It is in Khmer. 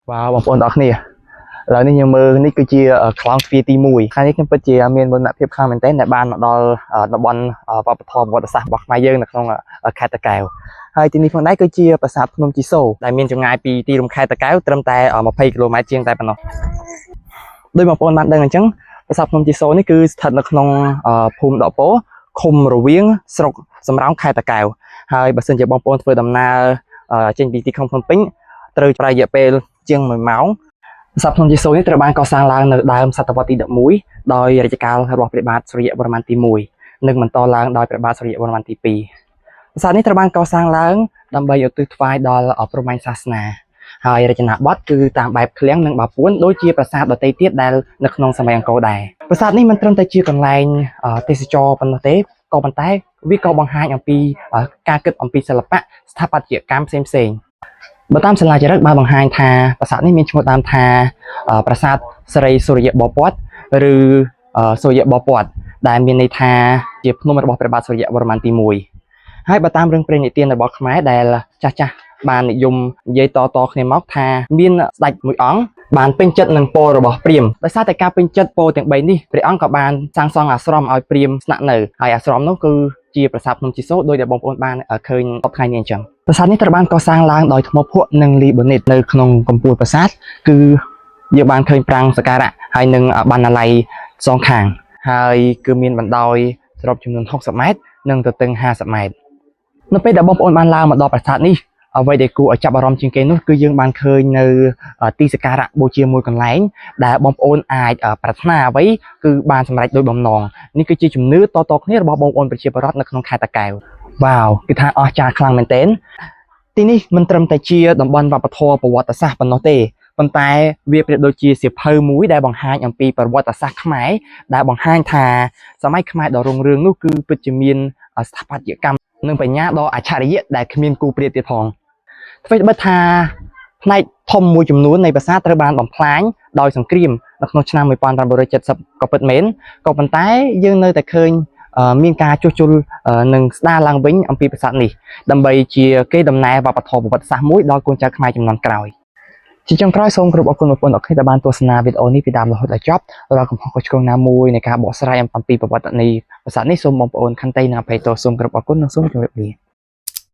Wow, bóng ôn đó nè. Là nên nhưng mơ ní cứ chia clown phi ti mùi. Hai ní cái bất chia miền bên nãy phép khang mình té nãy ban đó nó bắn vào thò vào sạc bạc mai dương là không khai ta kèo. Hai tí ní phong đáy cứ chia bờ sạp nông chỉ sổ. Đại miền trong ngày pi ti đồng khai ta kéo trâm tay ở 20 km chiêng tay bên nó. Đôi bóng ôn bạn đang là chăng bờ sạp nông chỉ sổ ní cứ thật là không phùm đỏ bố khum rồi viếng sọc sầm rong khai ta kèo. Hai bờ sân chơi bóng ôn vừa đầm na trên pi ti không phân pính. Từ bây giờ pe chiêng mười máu. Sắp thông chỉ số nàyត្រូវបានកសាងឡើងនៅដើមសតវត្សទី 11 ដោយរជ្ជកាលរបស់ព្រះបាទសូរ្យវរ្ម័នទី 1 និងបន្តឡើងដោយព្រះបាទសូរ្យវរ្ម័នទី 2 ប្រាសាទនេះត្រូវបានកសាងឡើងដើម្បីឧទ្ទិសថ្វាយដល់ព្រហ្មញ្ញសាសនាហើយរចនាបថគឺតាមបែបឃ្លាំងនិងបាពួនដូចជាប្រាសាទដទៃទៀតដែលនៅក្នុងសម័យអង្គរដែរប្រាសាទនេះមិនត្រឹមតែជាកន្លែងទេសចរប៉ុណ្ណោះទេក៏ប៉ុន្តែវាក៏បង្ហាញអំពីការគិតអំពីសិល្បៈស្ថាបត្យកម្មផ្សេងៗបើតាមសាលាចារឹកបានបង្ហាញថាប្រាសាទនេះមានឈ្មោះតាមថាប្រាសាទសិរីសូរ្យបពតឬសូរ្យបពតដែលមានន័យថាជាភ្នំរបស់ព្រះបាទសូរ្យវរ្ម័នទី 1 ហើយបើតាមរឿងព្រេងនិទានរបស់ខ្មែរដែលចាស់បាននិយមនិយាយតគ្នាមកថាមានស្ដេចមួយអង្គបានពេញចិត្តនឹងពររបស់ព្រាហ្មណ៍ដោយសារតែការពេញចិត្តពរទាំង3នេះព្រះអង្គក៏បានសាងសង់អាស្រមឲ្យព្រាហ្មណ៍ស្នាក់នៅហើយអាស្រមនោះគឺជាប្រាសាទភ្នំជីសូរដោយដែលបងប្អូនបានឃើញតបថ្ងៃនេះអញ្ចឹងប្រាសាទនេះត្រូវបានកសាងឡើងដោយថ្មភក់និងលីបូនីតនៅក្នុងកំពូលប្រាសាទគឺយើងបានឃើញប្រាង្គសក្ការៈហើយនឹងបណ្ណាល័យសងខាងហើយគឺមានបណ្ដោយសរុបចំនួន60 ម៉ែត្រនិងទទឹង50 ម៉ែត្រនៅពេលដែលបងប្អូនបានឡើងមកដល់ប្រាសាទនេះអ្វីដែលគួរឲ្យចាប់អារម្មណ៍ជាងគេនោះគឺយើងបានឃើញនៅទីសក្ការៈបូជាមួយកន្លែងដែលបងប្អូនអាចប្រាថ្នាអ្វីគឺបានសម្រេចដោយបំណងនេះគឺជាជំនឿតគ្នារបស់បងប្អូនប្រជាពលរដ្ឋនៅក្នុងខេត្តតាកែវវ៉ាវគឺថាអស្ចារ្យខ្លាំងមែនទែនទីនេះមិនត្រឹមតែជាតំបន់វប្បធម៌ប្រវត្តិសាស្ត្រប៉ុណ្ណោះទេប៉ុន្តែវាប្រៀបដូចជាសៀវភៅមួយដែលបង្ហាញអំពីប្រវត្តិសាស្ត្រខ្មែរដែលបង្ហាញថាសម័យខ្មែរដ៏រុងរឿងនោះគឺពិតជាមានស្ថាបត្យកម្មនិងបញ្ញាដ៏អច្ឆរិយៈដែលគ្មានគូប្រៀបទៀតផងអ្វីត្បិតថាផ្នែកធំមួយចំនួននៃប្រាសាទត្រូវបានបំផ្លាញដោយសង្គ្រាមនៅក្នុងឆ្នាំ 1970 ក៏ពិតមែនក៏ប៉ុន្តែយើងនៅតែឃើញមានការជួសជុលនិងស្ដារឡើងវិញអំពីប្រាសាទនេះដើម្បីជាកេរដំណែលវប្បធម៌ប្រវត្តិសាស្ត្រមួយដល់កូនចៅខ្មែរជំនាន់ក្រោយជាចុងក្រោយសូមគោរពអរគុណបងប្អូនអរគុណដែលបានទស្សនាវីដេអូនេះពីដើមរហូតដល់ចប់រាល់កំហុសខុសឆ្គងណាមួយនៃការបកស្រាយអំពីប្រវត្តិនៃប្រាសាទនេះសូមបងប្អូនខន្តីនិងអភ័យទោសសូមគោរពអរគុណនិងសូមជម្រាបលា